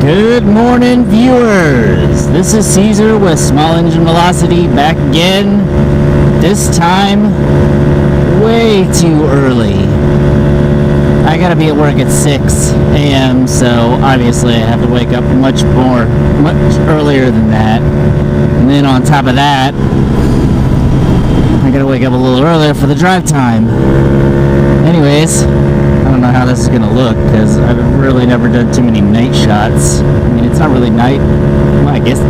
Good morning, viewers. This is Caesar with Small Engine Velocity back again. This time, way too early. I gotta be at work at 6 a.m., so obviously I have to wake up much earlier than that. And then on top of that, I gotta wake up a little earlier for the drive time. Anyways, I don't know how this is gonna look because I've really never done too many night shots. I mean, it's not really night. Well, I guess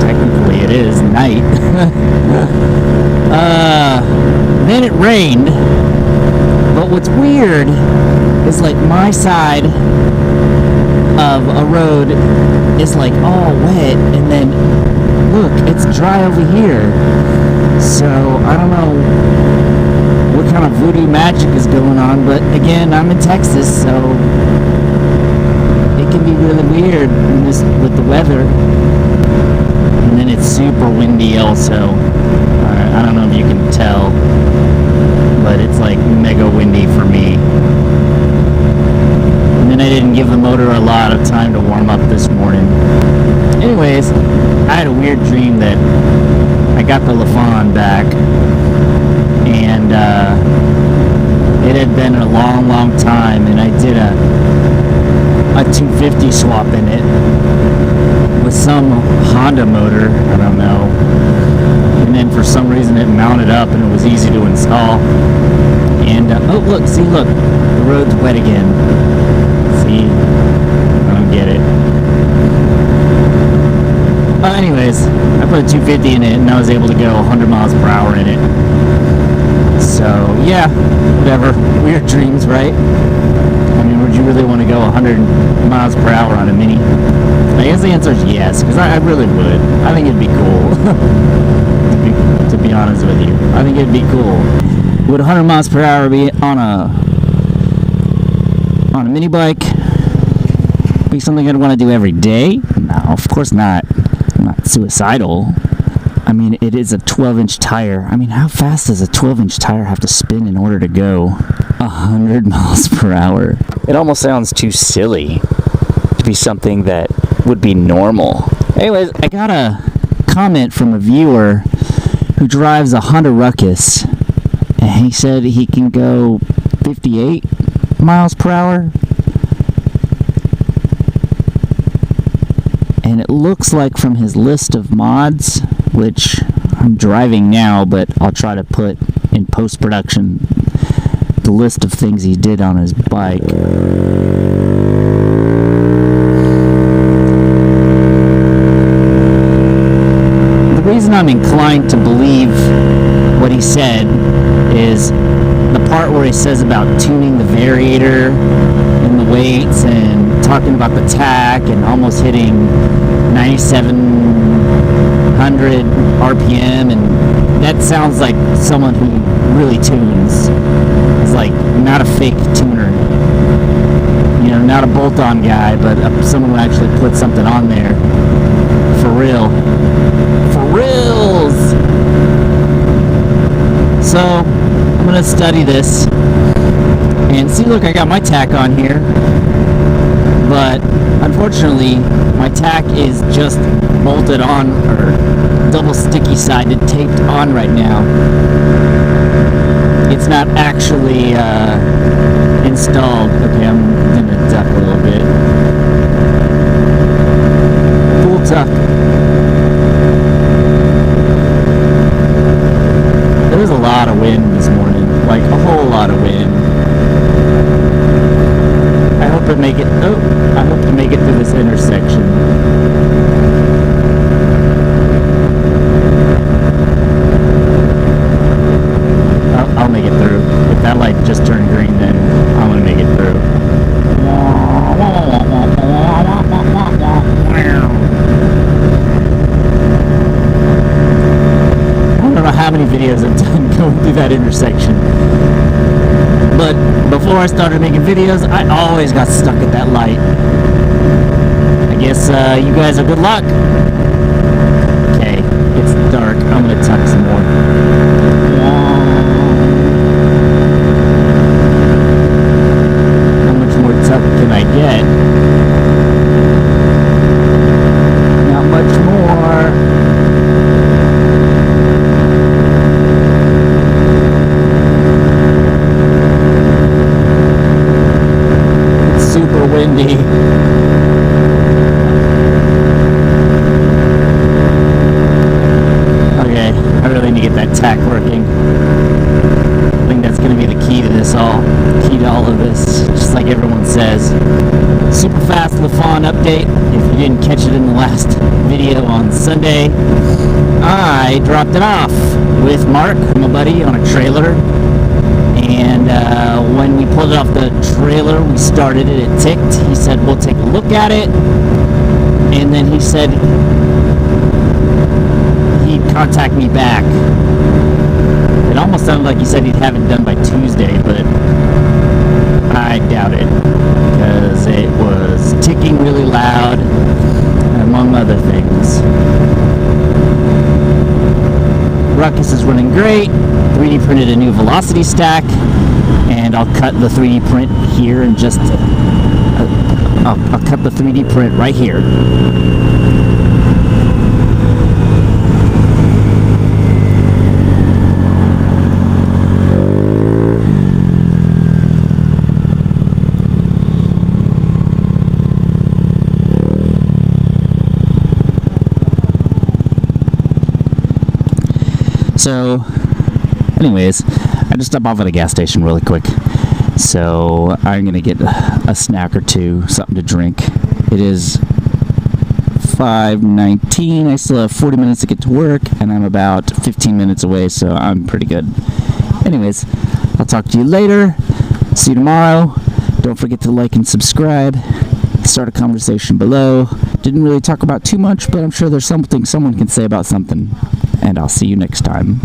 technically it is night. Then it rained. But what's weird is like my side of a road is like all wet, and then look, it's dry over here. So I don't know what kind of voodoo magic is going on, but again, I'm in Texas, so it can be really weird with the weather. And then it's super windy also. I don't know if you can tell, but it's like mega windy for me. And then I didn't give the motor a lot of time to warm up this morning. Anyways, I had a weird dream that I got the Lifan back, and it had been a long time, and I did a 250 swap in it with some Honda motor, I don't know. And then for some reason it mounted up and it was easy to install. And oh look, look, the road's wet again. See, I don't get it. Anyways, I put a 250 in it and I was able to go 100 miles per hour in it. So yeah, whatever. Weird dreams, right? I mean, would you really want to go 100 miles per hour on a Mini? I guess the answer is yes, because I really would. I think it'd be cool. to be honest with you, I think it'd be cool. Would 100 miles per hour be on a mini bike be something I'd want to do every day? No, of course not. I'm not suicidal. I mean, it is a 12-inch tire. I mean, how fast does a 12-inch tire have to spin in order to go 100 miles per hour? It almost sounds too silly to be something that would be normal. Anyways, I got a comment from a viewer who drives a Honda Ruckus, and he said he can go 58 miles per hour. And it looks like from his list of mods, which I'm driving now, but I'll try to put in post-production the list of things he did on his bike. The reason I'm inclined to believe what he said is the part where he says about tuning the variator and the weights and talking about the tack and almost hitting 9,700 RPM, and that sounds like someone who really tunes. It's like not a fake tuner, you know, not a bolt-on guy, but someone who actually put something on there for real, for reals. So I'm gonna study this and see. Look, I got my tack on here, but unfortunately my tack is just bolted on, or double sticky sided taped on right now. It's not actually installed. Okay, I'm gonna duck a little bit. Full tuck. There was a lot of wind this morning, like a whole lot of wind. I hope to make it. Oh, I hope to make it through this intersection. I'll make it through. If that light just turned green, then I'm gonna make it through. I don't know how many videos I've done going through that intersection. But before I started making videos, I always got stuck at that light. I guess you guys are good luck. Okay, it's dark. I'm gonna tuck some more. How much more tuck can I get? windy. Okay, I really need to get that tack working. I think that's going to be the key to this all. Key to all of this, just like everyone says. Super fast Lifan update. If you didn't catch it in the last video on Sunday, I dropped it off with Mark, my buddy, on a trailer. And when we pulled it off the trailer, we started it, it ticked. He said, we'll take a look at it. And then he said he'd contact me back. It almost sounded like he said he'd have it done by Tuesday, but I doubt it, because it was ticking really loud, among other things. Ruckus is running great. 3D printed a new velocity stack, and I'll cut the 3D print here and just I'll cut the 3D print right here. So, anyways, I just stopped off at a gas station really quick. So, I'm going to get a snack or two, something to drink. It is 5:19. I still have 40 minutes to get to work, and I'm about 15 minutes away, so I'm pretty good. Anyways, I'll talk to you later. See you tomorrow. Don't forget to like and subscribe. Start a conversation below. Didn't really talk about too much, but I'm sure there's something someone can say about something. And I'll see you next time.